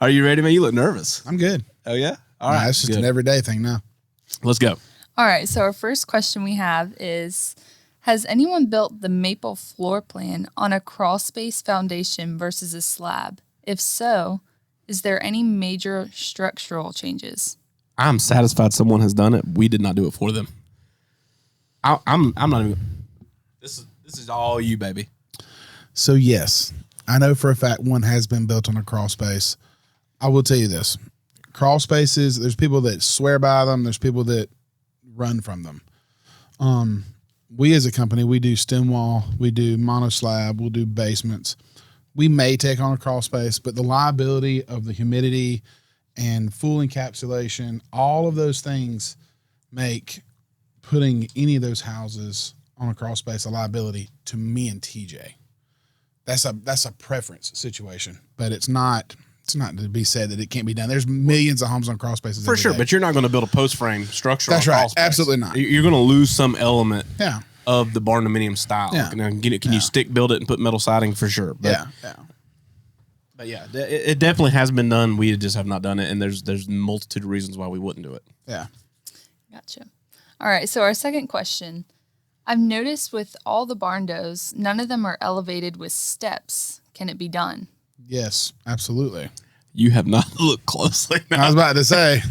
Are you ready, man? You look nervous. I'm good. Oh, yeah? All right. It's just an everyday thing now. Let's go. All right. So our first question we have is, has anyone built the maple floor plan on a crawl space foundation versus a slab? If so, is there any major structural changes? I'm satisfied someone has done it. We did not do it for them. I'm not even. This is all you, baby. So yes, I know for a fact one has been built on a crawl space. I will tell you this: crawl spaces. There's people that swear by them. There's people that run from them. We as a company, we do stem wall, we do mono slab, we'll do basements. We may take on a crawl space, but the liability of the humidity and full encapsulation, all of those things make putting any of those houses on a crawl space a liability to me and TJ. That's a preference situation, but it's not to be said that it can't be done. There's millions of homes on crawl spaces For sure, but you're not going to build a post frame structure. That's on a right. crawl space. Absolutely not. You're going to lose some element Yeah. of the barndominium style. Yeah. Can you stick build it and put metal siding? For sure. But, But yeah, it definitely has been done. We just have not done it, and there's a multitude of reasons why we wouldn't do it. Yeah. Gotcha. All right. So our second question, I've noticed with all the Barndos, none of them are elevated with steps. Can it be done? Yes, absolutely. You have not looked closely. I was about to say.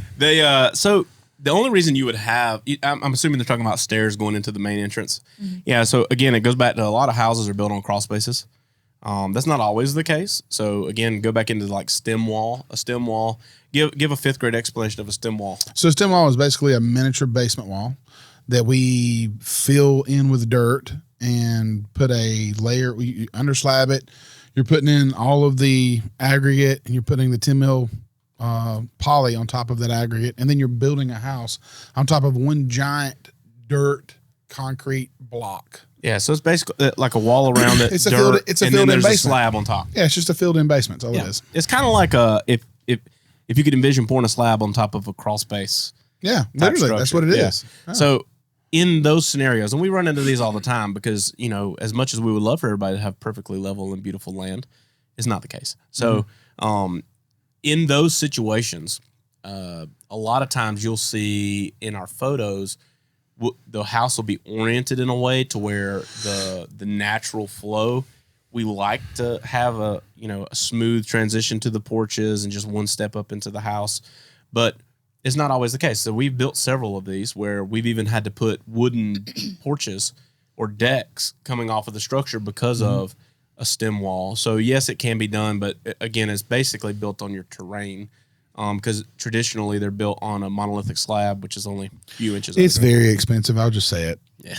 So the only reason you would have, I'm assuming they're talking about stairs going into the main entrance. Mm-hmm. Yeah. So again, it goes back to a lot of houses are built on crawl spaces. That's not always the case. So again, go back into like a stem wall. Give a fifth grade explanation of a stem wall. So a stem wall is basically a miniature basement wall that we fill in with dirt and put a layer. We under slab it. You're putting in all of the aggregate and you're putting the 10 mil poly on top of that aggregate, and then you're building a house on top of one giant dirt concrete block. Yeah, so it's basically like a wall around it. It's a filled-in basement. A slab on top. Yeah, it's just a filled-in basement. That's all it is. It's kind of like if you could envision pouring a slab on top of a crawl space. Yeah, literally, that's what it is. Yeah. So in those scenarios, and we run into these all the time because, as much as we would love for everybody to have perfectly level and beautiful land, it's not the case. So in those situations, a lot of times you'll see in our photos, the house will be oriented in a way to where the natural flow, we like to have a smooth transition to the porches and just one step up into the house, but it's not always the case. So we've built several of these where we've even had to put wooden porches or decks coming off of the structure because of a stem wall. So yes, it can be done, but again, it's basically built on your terrain. Because traditionally they're built on a monolithic slab, which is only a few inches. It's very expensive. I'll just say it. Yeah.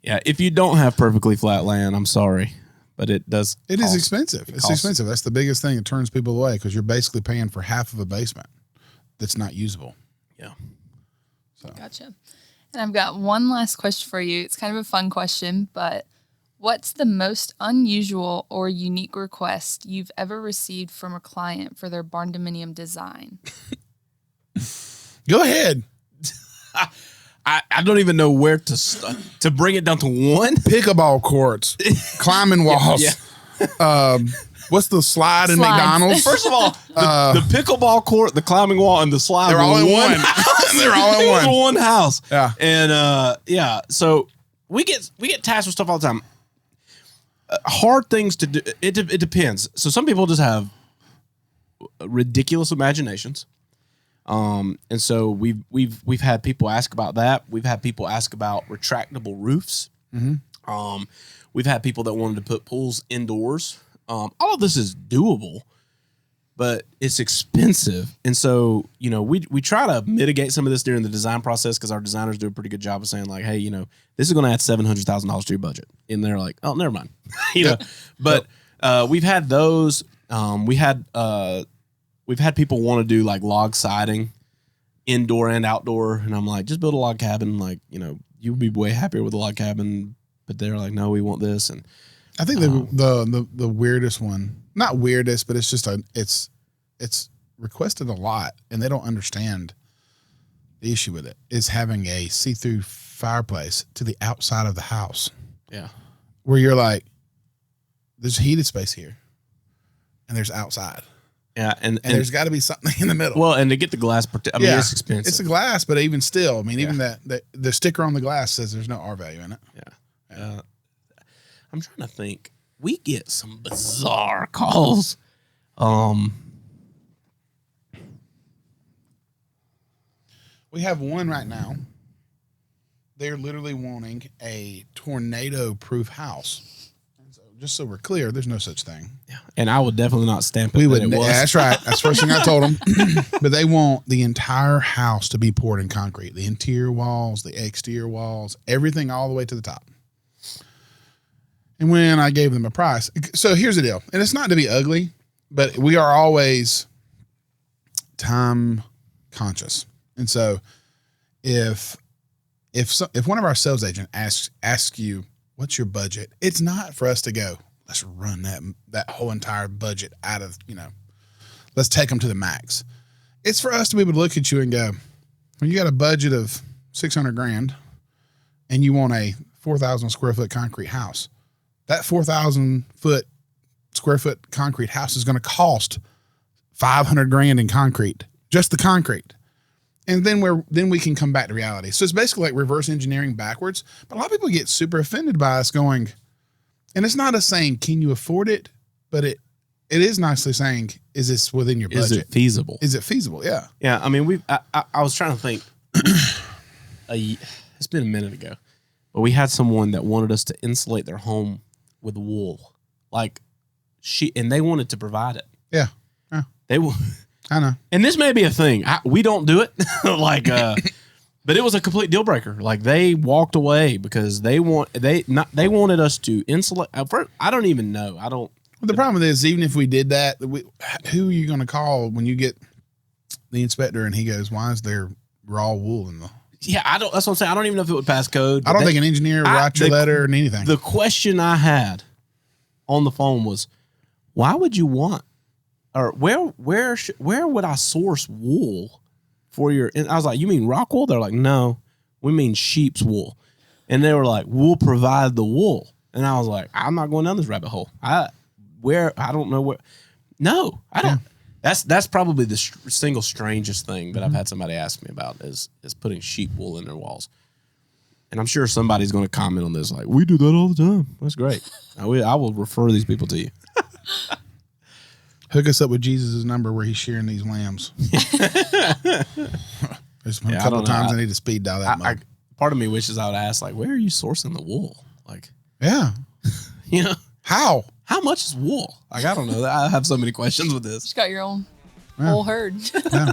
Yeah. If you don't have perfectly flat land, I'm sorry, but it does. It is expensive. It's expensive. That's the biggest thing that turns people away, because you're basically paying for half of a basement that's not usable. Yeah. So. Gotcha. And I've got one last question for you. It's kind of a fun question, but what's the most unusual or unique request you've ever received from a client for their barndominium design? Go ahead. I don't even know where to start. To bring it down to one? Pickleball courts, climbing walls. Yeah. What's the slide in McDonald's? First of all, the pickleball court, the climbing wall, and the slide. They're all in one. They're all in one house. Yeah. And so we get tasked with stuff all the time. Hard things to do. It depends. So some people just have ridiculous imaginations. And so we've had people ask about that. We've had people ask about retractable roofs. Mm-hmm. We've had people that wanted to put pools indoors. All of this is doable, but it's expensive. And so, we try to mitigate some of this during the design process, because our designers do a pretty good job of saying like, hey, this is going to add $700,000 to your budget. And they're like, oh, never mind. But we've had those. We've had people want to do like log siding, indoor and outdoor. And I'm like, just build a log cabin. Like, you'll be way happier with a log cabin. But they're like, no, we want this. And I think the weirdest one, not weirdest, but it's just it's requested a lot, and they don't understand the issue with it, is having a see-through fireplace to the outside of the house. Yeah. Where you're like, there's heated space here and there's outside. Yeah, and there's got to be something in the middle. Well, and to get the glass, I mean, it's expensive. It's a glass, but even still, I mean, even the sticker on the glass says there's no R value in it. Yeah. I'm trying to think. We get some bizarre calls. We have one right now. They're literally wanting a tornado-proof house. And so, just so we're clear, there's no such thing. Yeah. And I would definitely not stamp it. We would. It was. Yeah, that's right. That's the first thing I told them. But they want the entire house to be poured in concrete. The interior walls, the exterior walls, everything all the way to the top. And when I gave them a price, so here's the deal. And it's not to be ugly, but we are always time conscious. And so if one of our sales agents asks you, what's your budget? It's not for us to go, let's run that whole entire budget out of, let's take them to the max. It's for us to be able to look at you and go, when you got a budget of $600,000 and you want a 4,000 square foot concrete house, that 4,000 square foot concrete house is going to cost $500,000 in concrete, just the concrete. And then we can come back to reality. So it's basically like reverse engineering backwards. But a lot of people get super offended by us going, and it's not us saying, can you afford it? But it is nicely saying, is this within your budget? Is it feasible? Is it feasible? Yeah. Yeah. I mean, I was trying to think. It's been a minute ago, but we had someone that wanted us to insulate their home with wool, and they wanted to provide it. Yeah. They will. I know. And this may be a thing. We don't do it. But it was a complete deal breaker. Like, they walked away because they wanted us to insulate. I don't even know. Well, the problem is, even if we did that, who are you going to call when you get the inspector and he goes, why is there raw wool in the... Yeah, that's what I'm saying. I don't even know if it would pass code. I don't think an engineer would write your letter or anything. The question I had on the phone was, why would you want, or where would I source wool for your? And I was like, you mean rock wool? They're like, no, we mean sheep's wool. And they were like, we'll provide the wool. And I was like, I'm not going down this rabbit hole. I don't know where. No, I don't. Yeah. That's probably the single strangest thing that I've had somebody ask me about is putting sheep wool in their walls. And I'm sure somebody's going to comment on this like, we do that all the time. That's great. I will refer these people to you. Hook us up with Jesus' number where he's sharing these lambs. There's a couple of times I need to speed dial that. Part of me wishes I would ask, like, where are you sourcing the wool? Like, yeah. How? How much is wool? Like, I don't know. I have so many questions with this. Just got your own whole herd. Yeah.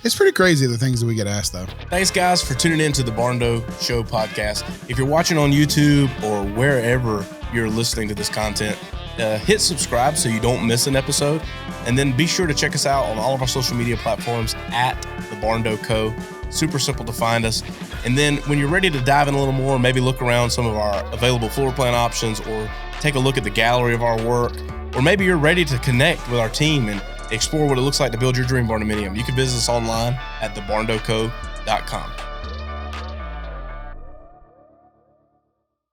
It's pretty crazy the things that we get asked, though. Thanks, guys, for tuning in to the Barndo Show podcast. If you're watching on YouTube or wherever you're listening to this content, hit subscribe so you don't miss an episode. And then be sure to check us out on all of our social media platforms at the Barndo Co. Super simple to find us. And then when you're ready to dive in a little more, maybe look around some of our available floor plan options or take a look at the gallery of our work, or maybe you're ready to connect with our team and explore what it looks like to build your dream barndominium, you can visit us online at thebarndoco.com.